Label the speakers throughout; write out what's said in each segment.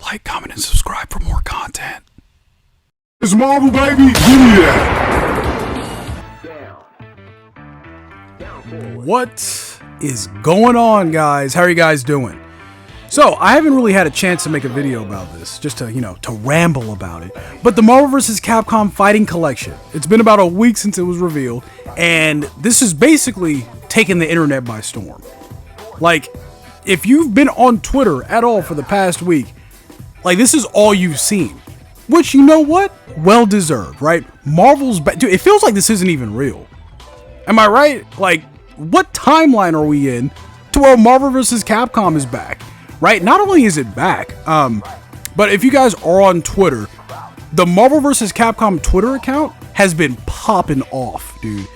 Speaker 1: Like, comment, and subscribe for more content.
Speaker 2: It's Marvel, baby. Give me that.
Speaker 1: What is going on, guys? How are you guys doing? So, I haven't really had a chance to make a video about this, just to, to ramble about it. But the Marvel vs. Capcom Fighting Collection, it's been about a week since it was revealed, and this is basically taking the internet by storm. Like, if you've been on Twitter at all for the past week, like, this is all you've seen. Which, you know what? Well deserved, right? Marvel's back. Dude, it feels like this isn't even real. Am I right? Like, what timeline are we in to where Marvel vs. Capcom is back? Right? Not only is it back, but if you guys are on Twitter, the Marvel vs. Capcom Twitter account has been popping off, dude.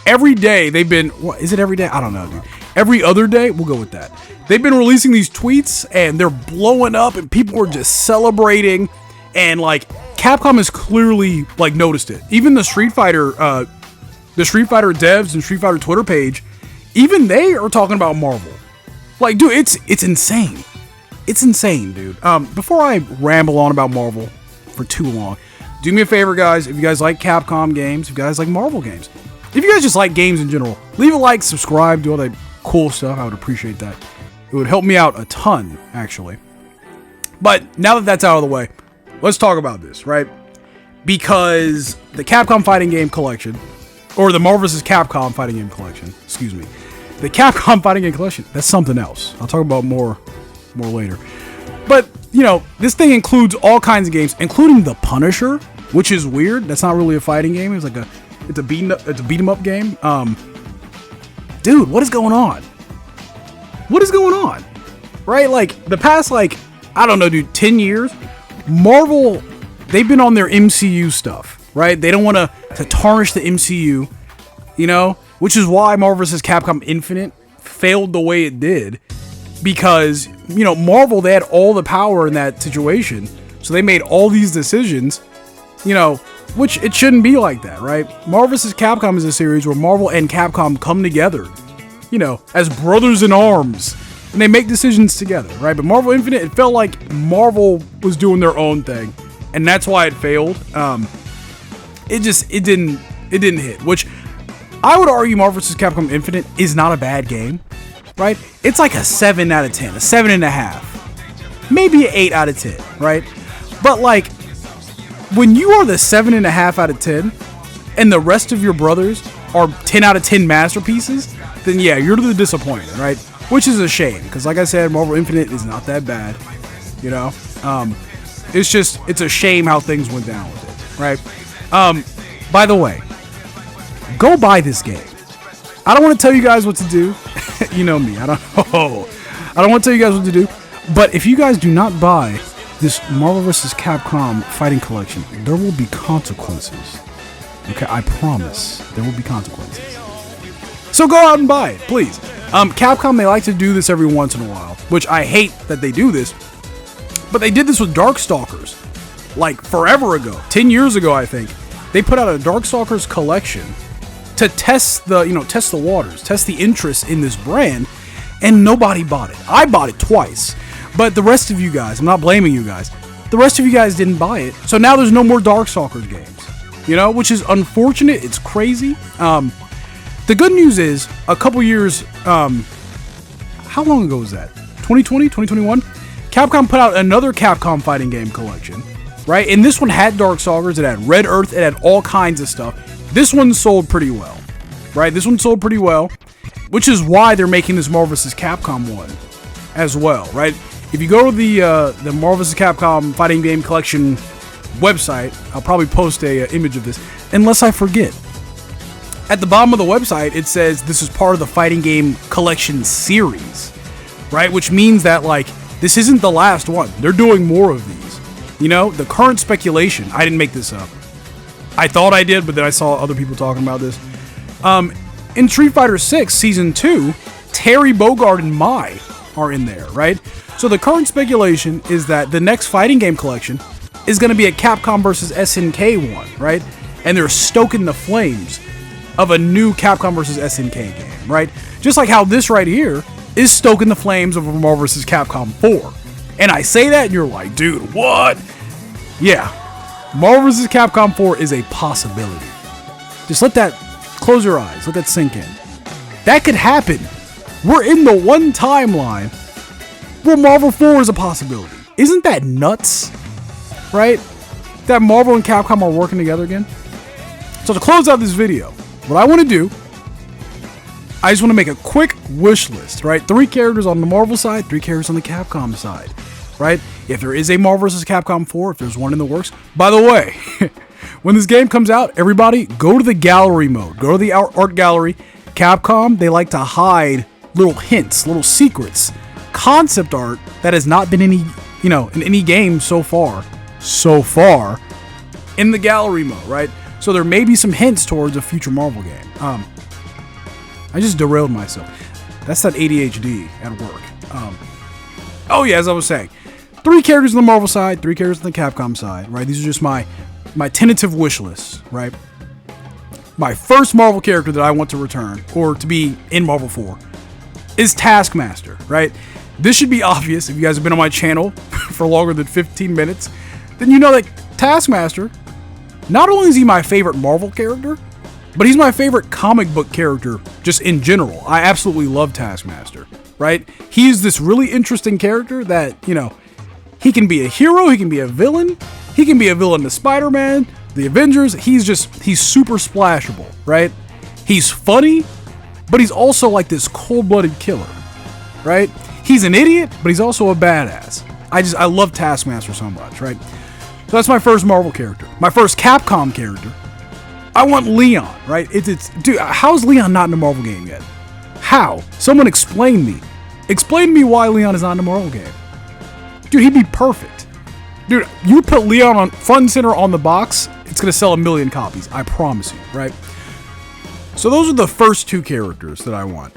Speaker 1: Every day they've been, what is it every day? I don't know, dude. Every other day, we'll go with that. They've been releasing these tweets and they're blowing up and people are just celebrating, and like Capcom has clearly like noticed it. Even the Street Fighter devs and Street Fighter Twitter page, even they are talking about Marvel. Like, dude, it's insane. It's insane, dude. Before I ramble on about Marvel for too long, do me a favor, guys. If you guys like Capcom games, if you guys like Marvel games, if you guys just like games in general, leave a like, subscribe, do all that cool stuff. I would appreciate that. It would help me out a ton, actually. But now that that's out of the way, let's talk about this, right? Because the Capcom Fighting Game Collection, or the Marvel vs. Capcom Fighting Game Collection, excuse me. The Capcom Fighting Game Collection, that's something else. I'll talk about more later. But, this thing includes all kinds of games, including The Punisher, which is weird. That's not really a fighting game. It's like it's a beat 'em up game. Dude, what is going on? What is going on? Right? Like, the past, I don't know, dude, 10 years, Marvel, they've been on their MCU stuff, right? They don't want to tarnish the MCU, which is why Marvel vs. Capcom Infinite failed the way it did, because, Marvel, they had all the power in that situation, so they made all these decisions, which it shouldn't be like that, right? Marvel vs. Capcom is a series where Marvel and Capcom come together, as brothers in arms, and they make decisions together, right? But Marvel Infinite, it felt like Marvel was doing their own thing, and that's why it failed. It didn't hit, which I would argue Marvel vs. Capcom Infinite is not a bad game, right? It's like a 7 out of 10, a 7.5, maybe an 8 out of 10, right? But like, when you are the 7.5 out of 10, and the rest of your brothers are 10 out of 10 masterpieces, then yeah, you're the disappointment, right? Which is a shame, because like I said, Marvel Infinite is not that bad, it's a shame how things went down with it, right? By the way, go buy this game. I don't want to tell you guys what to do. You know me. I don't want to tell you guys what to do. But if you guys do not buy this Marvel vs. Capcom Fighting Collection, there will be consequences. Okay, I promise there will be consequences. So go out and buy it, please. Capcom, they like to do this every once in a while, which I hate that they do this. But they did this with Darkstalkers, like forever ago, 10 years ago, I think. They put out a Darkstalkers collection to test the waters, test the interest in this brand, and nobody bought it. I bought it twice, but the rest of you guys, I'm not blaming you guys, the rest of you guys didn't buy it, so now there's no more Darkstalkers games, which is unfortunate. It's crazy. The good news is, a couple years, how long ago was that? 2020, 2021? Capcom put out another Capcom Fighting Game Collection, right? And this one had Darkstalkers, it had Red Earth, it had all kinds of stuff. This one sold pretty well, right? This one sold pretty well, which is why they're making this Marvel vs. Capcom one as well, right? If you go to the Marvel vs. Capcom Fighting Game Collection website, I'll probably post a image of this, unless I forget. At the bottom of the website, it says this is part of the Fighting Game Collection series, right? Which means that, like, this isn't the last one. They're doing more of these. The current speculation, I didn't make this up. I thought I did, but then I saw other people talking about this. In Street Fighter 6 Season 2, Terry, Bogard, and Mai are in there, right? So the current speculation is that the next fighting game collection is going to be a Capcom vs. SNK one, right? And they're stoking the flames of a new Capcom vs. SNK game, right? Just like how this right here is stoking the flames of Marvel vs. Capcom 4. And I say that and you're like, dude, what? Yeah. Marvel vs. Capcom 4 is a possibility. Just close your eyes, let that sink in. That could happen. We're in the one timeline where Marvel 4 is a possibility. Isn't that nuts? Right? That Marvel and Capcom are working together again. So to close out this video, what I want to do, I just want to make a quick wish list, right? 3 characters on the Marvel side, 3 characters on the Capcom side, right? If there is a Marvel vs. Capcom 4, if there's one in the works. By the way, when this game comes out, everybody go to the gallery mode. Go to the art gallery. Capcom, they like to hide little hints, little secrets, concept art that has not been in any game so far in the gallery mode, right? So there may be some hints towards a future Marvel game. I just derailed myself. That's that ADHD at work. Oh yeah, as I was saying, 3 characters on the Marvel side, 3 characters on the Capcom side, right? These are just my tentative wish lists, right? My first Marvel character that I want to return, or to be in Marvel 4, is Taskmaster, right? This should be obvious if you guys have been on my channel for longer than 15 minutes. Then you know that Taskmaster, not only is he my favorite Marvel character, but he's my favorite comic book character just in general. I absolutely love Taskmaster, right? He's this really interesting character that, he can be a hero, he can be a villain, he can be a villain to Spider-Man, the Avengers. He's super splashable, right? He's funny, but he's also like this cold-blooded killer, right? He's an idiot, but he's also a badass. I love Taskmaster so much, right? So that's my first Marvel character. My first Capcom character, I want Leon, right? Dude, how's Leon not in a Marvel game yet? How? Someone explain me. Explain to me why Leon is not in a Marvel game. Dude, he'd be perfect. Dude, you put Leon on front and center on the box, it's gonna sell 1 million copies. I promise you, right? So those are the first 2 characters that I want.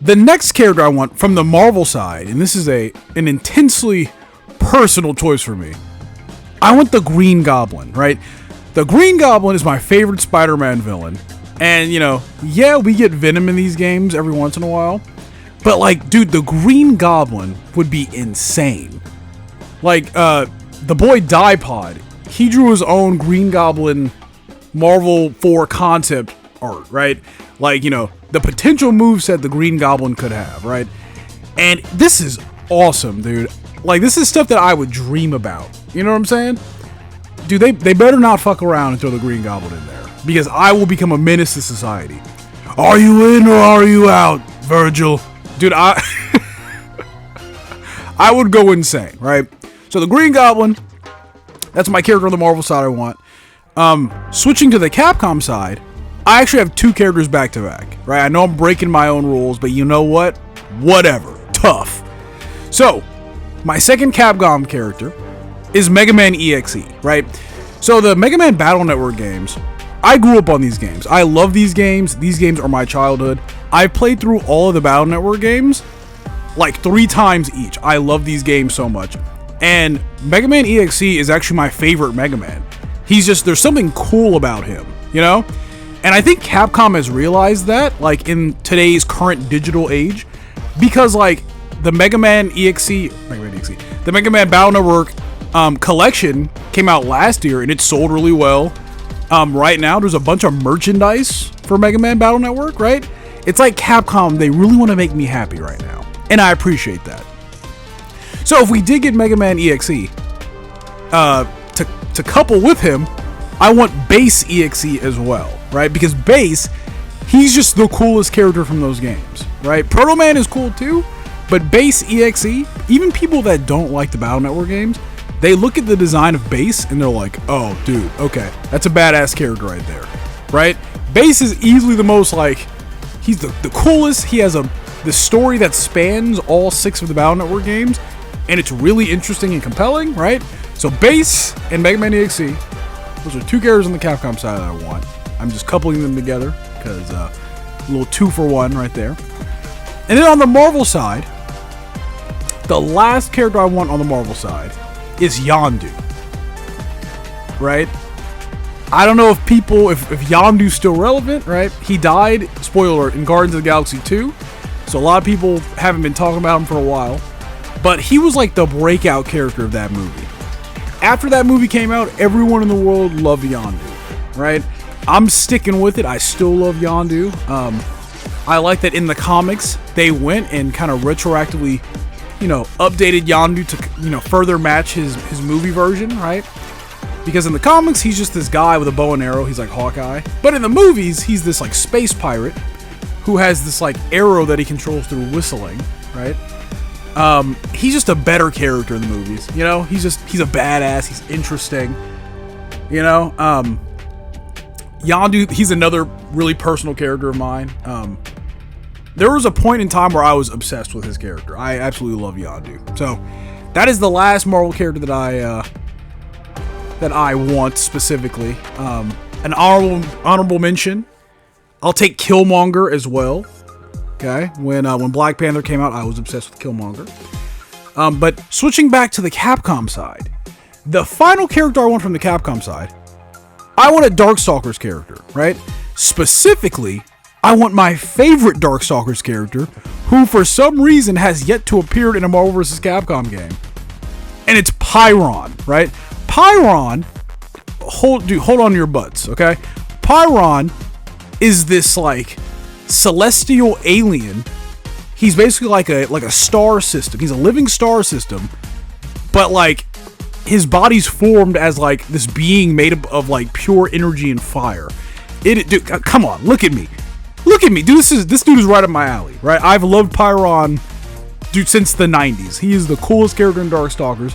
Speaker 1: The next character I want from the Marvel side, and this is an intensely personal choice for me, I want the Green Goblin, right? The Green Goblin is my favorite Spider-Man villain. And, yeah, we get Venom in these games every once in a while. But, like, dude, the Green Goblin would be insane. Like, the boy Dipod, he drew his own Green Goblin Marvel 4 concept art, right? Like, the potential moveset the Green Goblin could have, right? And this is awesome, dude. Like, this is stuff that I would dream about. You know what I'm saying? Dude, they better not fuck around and throw the Green Goblin in there, because I will become a menace to society. Are you in or are you out, Virgil? Dude, I would go insane, right? So the Green Goblin, that's my character on the Marvel side I want. Switching to the Capcom side, I actually have 2 characters back to back, right? I know I'm breaking my own rules, but you know what? Whatever. Tough. So, my second Capcom character is Mega Man EXE, right? So the Mega Man Battle Network games, I grew up on these games. I love these games. These games are my childhood. I've played through all of the Battle Network games like 3 times each. I love these games so much. And Mega Man EXE is actually my favorite Mega Man. There's something cool about him, And I think Capcom has realized that, like, in today's current digital age, because, like, the Mega Man Battle Network collection came out last year and it sold really well. Right now, there's a bunch of merchandise for Mega Man Battle Network, right? It's like Capcom, they really want to make me happy right now. And I appreciate that. So if we did get Mega Man EXE, to couple with him, I want Bass EXE as well, right? Because Bass, he's just the coolest character from those games, right? Proto Man is cool too, but Bass EXE, even people that don't like the Battle Network games, they look at the design of Bass and they're like, oh, dude, okay, that's a badass character right there, right? Bass is easily the most, like, he's the coolest. He has the story that spans all 6 of the Battle Network games, and it's really interesting and compelling, right? So Bass and Mega Man EXE, those are 2 characters on the Capcom side that I want. I'm just coupling them together because a little 2 for 1 right there. And then on the Marvel side, the last character I want on the Marvel side is Yondu, right? I don't know if Yondu's still relevant, right? He died, spoiler alert, in Guardians of the Galaxy 2, so a lot of people haven't been talking about him for a while. But he was like the breakout character of that movie. After that movie came out, everyone in the world loved Yondu, right? I'm sticking with it. I still love Yondu. I like that in the comics, they went and kind of retroactively, updated Yondu to, further match his movie version, right? Because in the comics, he's just this guy with a bow and arrow. He's like Hawkeye. But in the movies, he's this like space pirate who has this like arrow that he controls through whistling, right? He's just a better character in the movies, he's a badass, he's interesting, Yondu, he's another really personal character of mine. There was a point in time where I was obsessed with his character. I absolutely love Yondu. So that is the last Marvel character that I want specifically. An honorable mention, I'll take Killmonger as well. Okay, when Black Panther came out, I was obsessed with Killmonger. But switching back to the Capcom side, the final character I want from the Capcom side, I want a Darkstalkers character, right? Specifically, I want my favorite Darkstalkers character, who for some reason has yet to appear in a Marvel vs. Capcom game. And it's Pyron, right? Pyron, hold on to your butts, okay? Pyron is this like celestial alien. He's basically like a star system. He's a living star system, but like his body's formed as like this being made of like pure energy and fire. Dude, come on, look at me, dude. This dude is right up my alley, right? I've loved Pyron, dude, since the 90s. He is the coolest character in Darkstalkers.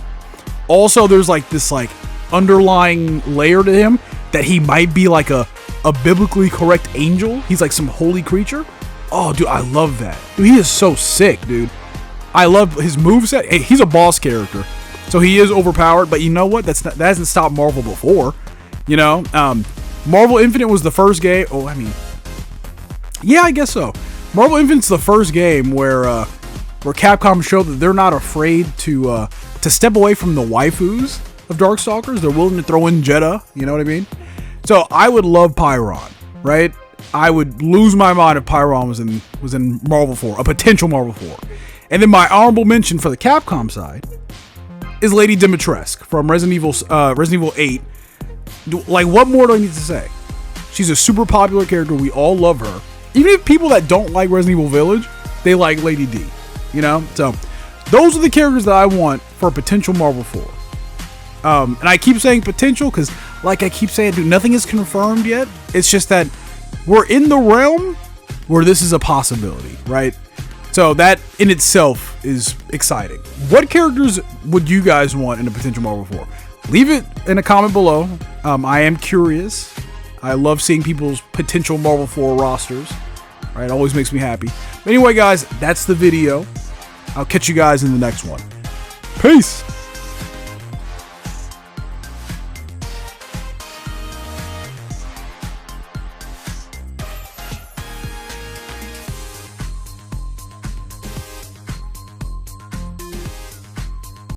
Speaker 1: Also, there's like this like underlying layer to him that he might be like a biblically correct angel. He's like some holy creature. Oh, dude, I love that. Dude, he is so sick, dude. I love his moveset. Hey, he's a boss character, so he is overpowered. But you know what? That hasn't stopped Marvel before. Marvel Infinite was the first game. Oh, I mean, yeah, I guess so. Marvel Infinite's the first game where Capcom showed that they're not afraid to step away from the waifus of Darkstalkers. They're willing to throw in Jeddah. You know what I mean? So I would love Pyron, right? I would lose my mind if Pyron was in Marvel 4, a potential Marvel 4. And then my honorable mention for the Capcom side is Lady Dimitrescu from Resident Evil 8. Like, what more do I need to say? She's a super popular character. We all love her. Even if people that don't like Resident Evil Village, they like Lady D. So those are the characters that I want for a potential Marvel 4. And I keep saying potential because, like I keep saying, dude, nothing is confirmed yet. It's just that we're in the realm where this is a possibility, right? So that in itself is exciting. What characters would you guys want in a potential Marvel 4? Leave it in a comment below. I am curious. I love seeing people's potential Marvel 4 rosters. Right? It always makes me happy. But anyway, guys, that's the video. I'll catch you guys in the next one. Peace.